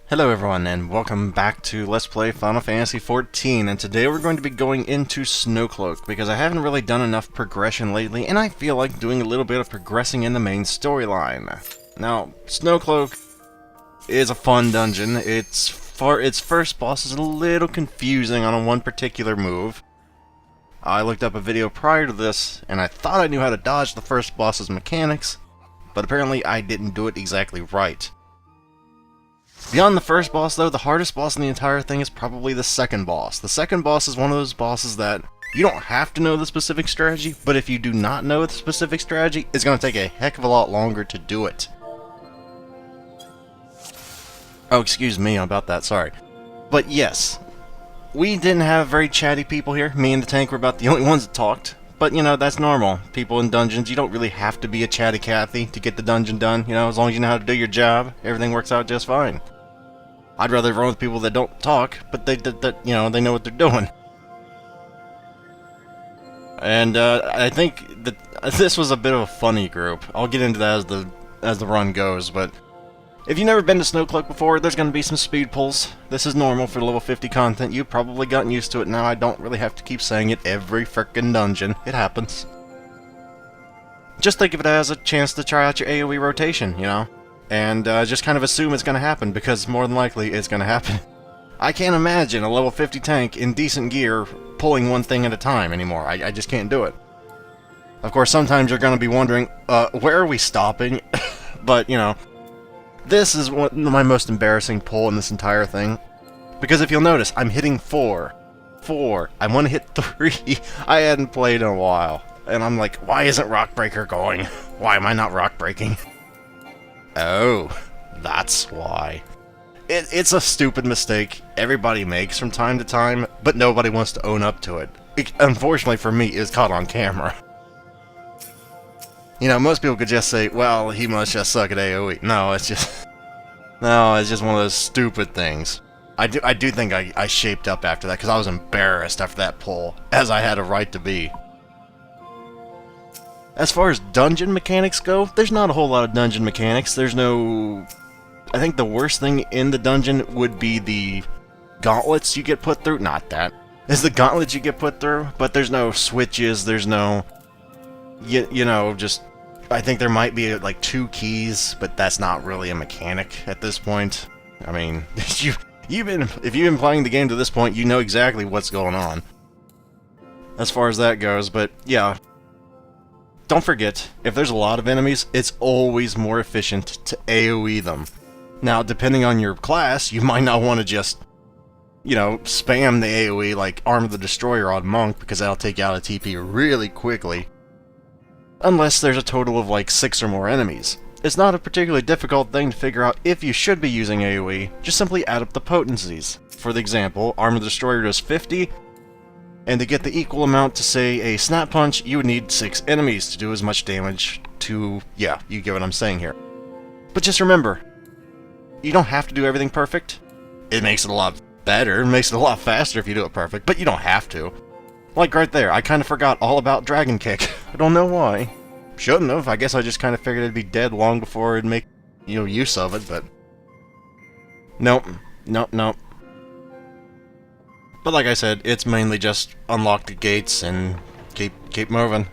Hello everyone, and welcome back to Let's Play Final Fantasy XIV, and today we're going to be going into Snowcloak, because I haven't really done enough progression lately, and I feel like doing a little bit of progressing in the main storyline. Now, Snowcloak is a fun dungeon. Its first boss is a little confusing on one particular move. I looked up a video prior to this, and I thought I knew how to dodge the first boss's mechanics, but apparently I didn't do it exactly right. Beyond the first boss, though, the hardest boss in the entire thing is probably the second boss. The second boss is one of those bosses that you don't have to know the specific strategy, but if you do not know the specific strategy, it's going to take a heck of a lot longer to do it. Oh, excuse me about that, sorry. But yes, we didn't have very chatty people here. Me and the tank were about the only ones that talked. But, you know, that's normal. People in dungeons, you don't really have to be a chatty Cathy to get the dungeon done. You know, as long as you know how to do your job, everything works out just fine. I'd rather run with people that don't talk, but they know what they're doing. And I think that this was a bit of a funny group. I'll get into that as the run goes, but if you've never been to Snowcloak before, there's going to be some speed pulls. This is normal for level 50 content. You've probably gotten used to it now. I don't really have to keep saying it every frickin' dungeon. It happens. Just think of it as a chance to try out your AoE rotation, you know? And just kind of assume it's going to happen, because more than likely it's going to happen. I can't imagine a level 50 tank in decent gear pulling one thing at a time anymore. I just can't do it. Of course, sometimes you're going to be wondering, where are we stopping? But, you know, this is one of my most embarrassing pull in this entire thing. Because if you'll notice, I'm hitting 4. I want to hit 3. I hadn't played in a while. And I'm like, why isn't Rock Breaker going? Why am I not rock breaking? Oh, that's why. It's a stupid mistake everybody makes from time to time, but nobody wants to own up to it. Unfortunately for me, it's caught on camera. You know, most people could just say, well, he must just suck at AoE. No, it's just one of those stupid things. I do think I shaped up after that, because I was embarrassed after that pull, as I had a right to be. As far as dungeon mechanics go, there's not a whole lot of dungeon mechanics. There's no... I think the worst thing in the dungeon would be the gauntlets you get put through. Not that. It's the gauntlets you get put through, but there's no switches, there's no... You know, just... I think there might be, like, 2 keys, but that's not really a mechanic at this point. I mean, if you've been playing the game to this point, you know exactly what's going on. As far as that goes, but, yeah... Don't forget, if there's a lot of enemies, it's always more efficient to AoE them. Now, depending on your class, you might not want to just, you know, spam the AoE like Arm of the Destroyer on Monk, because that'll take you out of TP really quickly. Unless there's a total of like 6 or more enemies. It's not a particularly difficult thing to figure out if you should be using AoE, just simply add up the potencies. For the example, Arm of the Destroyer does 50, and to get the equal amount to, say, a Snap Punch, you would need 6 enemies to do as much damage to... yeah, you get what I'm saying here. But just remember, you don't have to do everything perfect. It makes it a lot better, it makes it a lot faster if you do it perfect, but you don't have to. Like right there, I kind of forgot all about Dragon Kick. I don't know why. Shouldn't have, I guess I just kind of figured it'd be dead long before it'd make, you know, use of it, but... Nope. But like I said, it's mainly just unlock the gates and keep moving.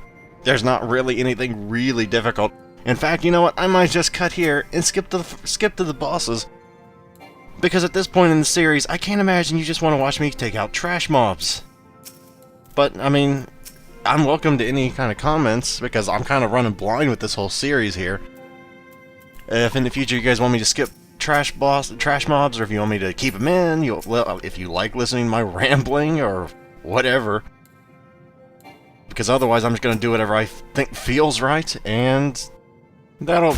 There's not really anything really difficult. In fact, you know what? I might just cut here and skip to the bosses. Because at this point in the series, I can't imagine you just want to watch me take out trash mobs. But, I mean, I'm welcome to any kind of comments, because I'm kind of running blind with this whole series here. If in the future you guys want me to skip trash mobs, or if you want me to keep them in, if you like listening to my rambling, or whatever. Because otherwise I'm just going to do whatever I think feels right, and I'll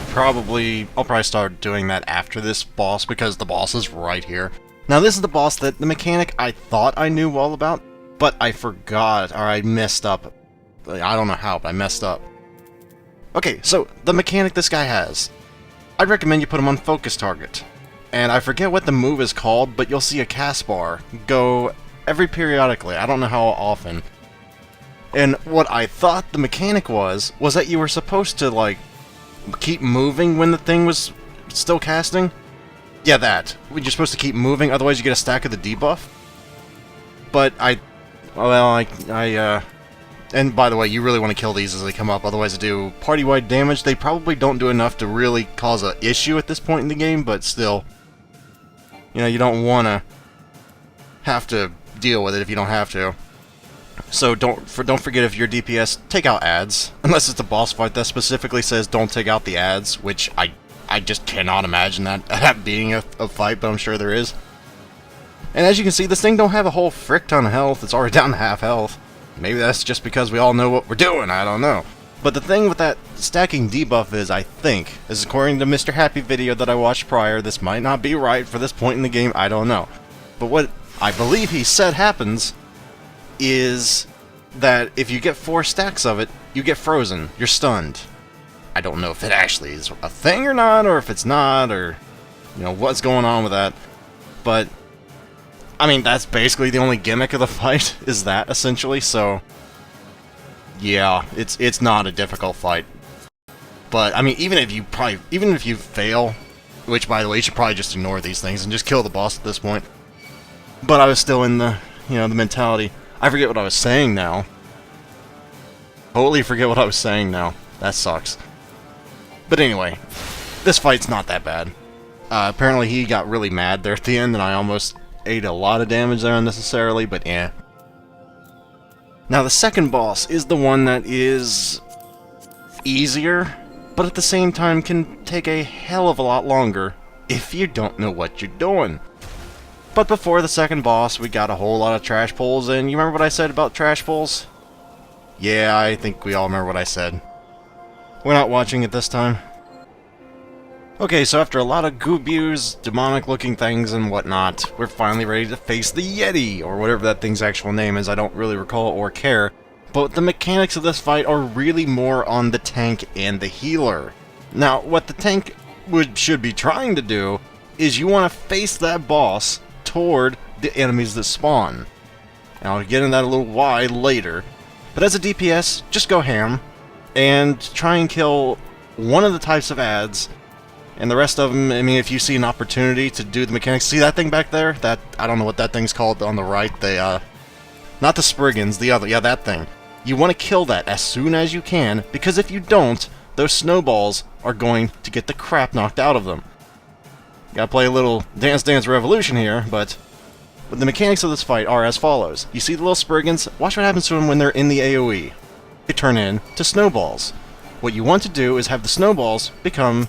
probably start doing that after this boss, because the boss is right here. Now this is the boss that the mechanic I thought I knew all about, but I forgot, or I messed up. I don't know how, but I messed up. Okay, so the mechanic this guy has. I'd recommend you put him on focus target. And I forget what the move is called, but you'll see a cast bar go every periodically. I don't know how often. And what I thought the mechanic was that you were supposed to, like, keep moving when the thing was still casting. Yeah, that. When you're supposed to keep moving, otherwise you get a stack of the debuff. But and by the way, you really want to kill these as they come up, otherwise they do party-wide damage. They probably don't do enough to really cause an issue at this point in the game, but still, you know, you don't want to have to deal with it if you don't have to. So don't forget, if you're DPS, take out ads, unless it's a boss fight that specifically says don't take out the ads, which I just cannot imagine that being a fight, but I'm sure there is. And as you can see, this thing don't have a whole frick ton of health. It's already down to half health. Maybe that's just because we all know what we're doing, I don't know. But the thing with that stacking debuff is, I think, is according to Mr. Happy video that I watched prior, this might not be right for this point in the game, I don't know. But what I believe he said happens is that if you get 4 stacks of it, you get frozen. You're stunned. I don't know if it actually is a thing or not, or if it's not, or, you know, what's going on with that. But I mean, that's basically the only gimmick of the fight, is that, essentially, so yeah, it's not a difficult fight. But I mean, even if you fail, which by the way, you should probably just ignore these things and just kill the boss at this point. But I was still in the, you know, the mentality. I forget what I was saying now. Totally forget what I was saying now. That sucks. But anyway, this fight's not that bad. Apparently he got really mad there at the end, and I almost ate a lot of damage there unnecessarily, but yeah. Now the second boss is the one that is easier, but at the same time can take a hell of a lot longer if you don't know what you're doing. But before the second boss, we got a whole lot of trash pulls, and you remember what I said about trash pulls? Yeah, I think we all remember what I said. We're not watching it this time. Okay, so after a lot of goobies, demonic-looking things, and whatnot, we're finally ready to face the Yeti, or whatever that thing's actual name is. I don't really recall or care. But the mechanics of this fight are really more on the tank and the healer. Now, what the tank should be trying to do is you want to face that boss toward the enemies that spawn. And I'll get into that a little why later. But as a DPS, just go ham, and try and kill one of the types of ads. And the rest of them, I mean, if you see an opportunity to do the mechanics, see that thing back there? That, I don't know what that thing's called on the right, not the Spriggans, the other, yeah, that thing. You want to kill that as soon as you can, because if you don't, those snowballs are going to get the crap knocked out of them. Gotta play a little Dance Dance Revolution here, but the mechanics of this fight are as follows. You see the little Spriggans? Watch what happens to them when they're in the AoE. They turn into snowballs. What you want to do is have the snowballs become,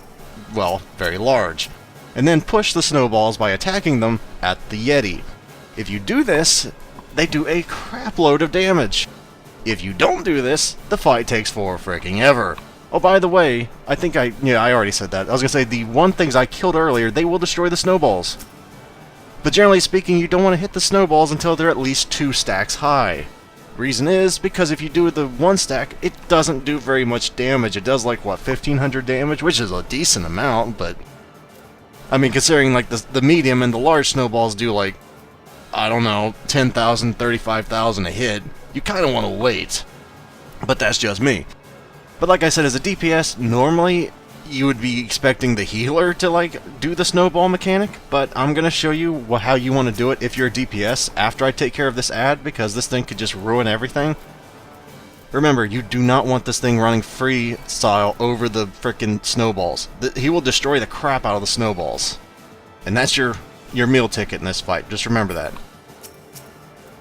well, very large, and then push the snowballs by attacking them at the Yeti. If you do this, they do a crap load of damage. If you don't do this, the fight takes for freaking ever. Oh, by the way, I already said that. I was gonna say, the one things I killed earlier, they will destroy the snowballs. But generally speaking, you don't want to hit the snowballs until they're at least 2 stacks high. Reason is, because if you do the 1 stack, it doesn't do very much damage. It does like, what, 1500 damage, which is a decent amount, but I mean, considering like the medium and the large snowballs do like, I don't know, 10,000, 35,000 a hit, you kind of want to wait. But that's just me. But like I said, as a DPS, normally you would be expecting the healer to like do the snowball mechanic, but I'm gonna show you how you want to do it if you're a DPS after I take care of this ad, because this thing could just ruin everything. Remember, you do not want this thing running freestyle over the frickin' snowballs. He will destroy the crap out of the snowballs. And that's your meal ticket in this fight, just remember that.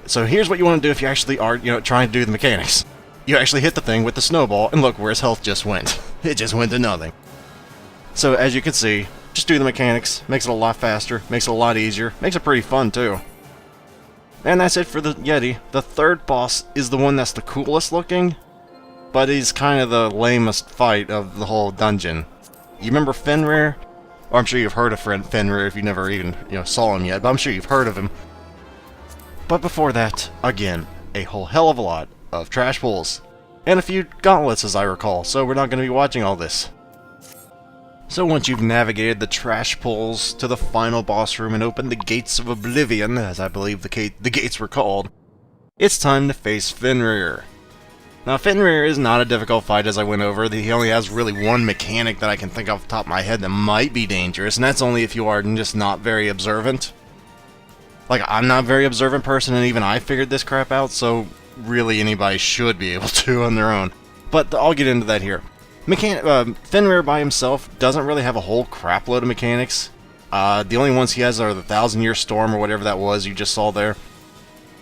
So here's what you want to do if you actually are, trying to do the mechanics. You actually hit the thing with the snowball, and look where his health just went. It just went to nothing. So as you can see, just do the mechanics, makes it a lot faster, makes it a lot easier, makes it pretty fun too. And that's it for the Yeti. The third boss is the one that's the coolest looking, but he's kind of the lamest fight of the whole dungeon. You remember Fenrir? Or I'm sure you've heard of Fenrir if you never even saw him yet, but I'm sure you've heard of him. But before that, again, a whole hell of a lot of trash pulls, and a few gauntlets as I recall, so we're not going to be watching all this. So once you've navigated the trash pulls to the final boss room and opened the Gates of Oblivion, as I believe the gates were called, it's time to face Fenrir. Now, Fenrir is not a difficult fight, as I went over. He only has really one mechanic that I can think off the top of my head that might be dangerous, and that's only if you are just not very observant. Like, I'm not a very observant person, and even I figured this crap out, so really anybody should be able to on their own. But I'll get into that here. Fenrir by himself doesn't really have a whole crap load of mechanics. The only ones he has are the 1,000-Year Storm, or whatever that was you just saw there.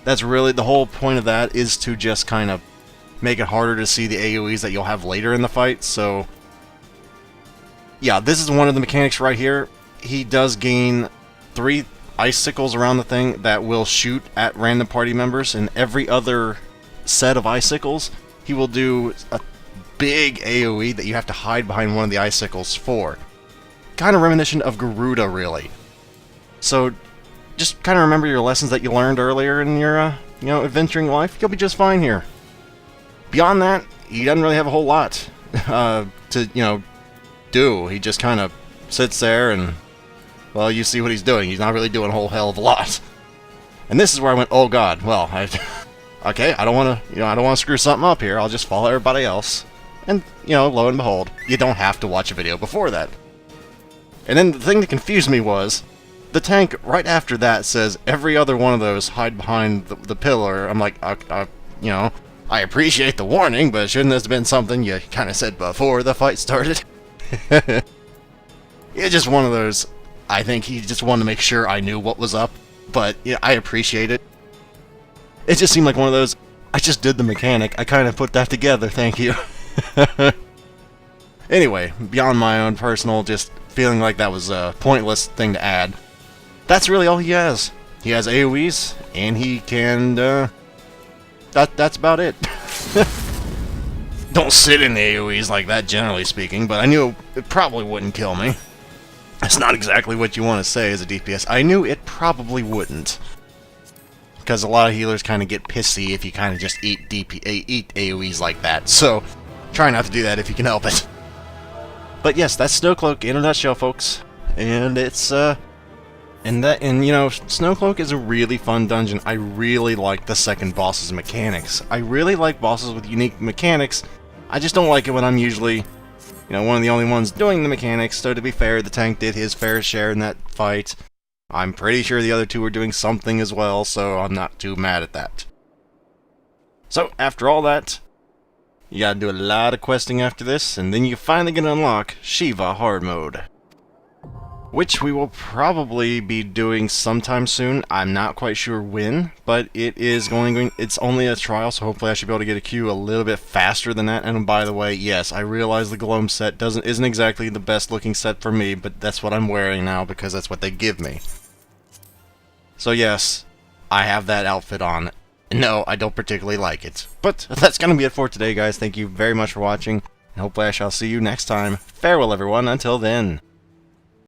That's really, the whole point of that is to just kind of make it harder to see the AoEs that you'll have later in the fight, so yeah, this is one of the mechanics right here. He does gain 3 icicles around the thing that will shoot at random party members, and every other set of icicles, he will do a big AoE that you have to hide behind one of the icicles for. Kind of reminiscent of Garuda, really. So, just kind of remember your lessons that you learned earlier in your, adventuring life. You'll be just fine here. Beyond that, he doesn't really have a whole lot to, do. He just kind of sits there and, well, you see what he's doing. He's not really doing a whole hell of a lot. And this is where I went, oh god, well, okay, I don't want to screw something up here. I'll just follow everybody else. And, lo and behold, you don't have to watch a video before that. And then the thing that confused me was, the tank right after that says every other one of those hide behind the pillar. I'm like, I appreciate the warning, but shouldn't this have been something you kind of said before the fight started? It's just one of those, I think he just wanted to make sure I knew what was up, but yeah, I appreciate it. It just seemed like one of those, I just did the mechanic, I kind of put that together, thank you. Anyway, beyond my own personal just feeling like that was a pointless thing to add, that's really all he has. He has AoEs, and he can, that's about it. Don't sit in the AoEs like that, generally speaking, but I knew it probably wouldn't kill me. That's not exactly what you want to say as a DPS. I knew it probably wouldn't. Because a lot of healers kind of get pissy if you kind of just eat AoEs like that, so try not to do that if you can help it. But yes, that's Snowcloak in a nutshell, folks. And it's, Snowcloak is a really fun dungeon. I really like the second boss's mechanics. I really like bosses with unique mechanics. I just don't like it when I'm usually, one of the only ones doing the mechanics. So to be fair, the tank did his fair share in that fight. I'm pretty sure the other two were doing something as well, so I'm not too mad at that. So, after all that, you gotta do a lot of questing after this, and then you finally get to unlock Shiva Hard Mode. Which we will probably be doing sometime soon. I'm not quite sure when, but it is it's only a trial, so hopefully I should be able to get a queue a little bit faster than that. And by the way, yes, I realize the Gloam set isn't exactly the best looking set for me, but that's what I'm wearing now because that's what they give me. So yes, I have that outfit on. No, I don't particularly like it. But that's going to be it for today, guys. Thank you very much for watching, and hopefully I shall see you next time. Farewell, everyone. Until then.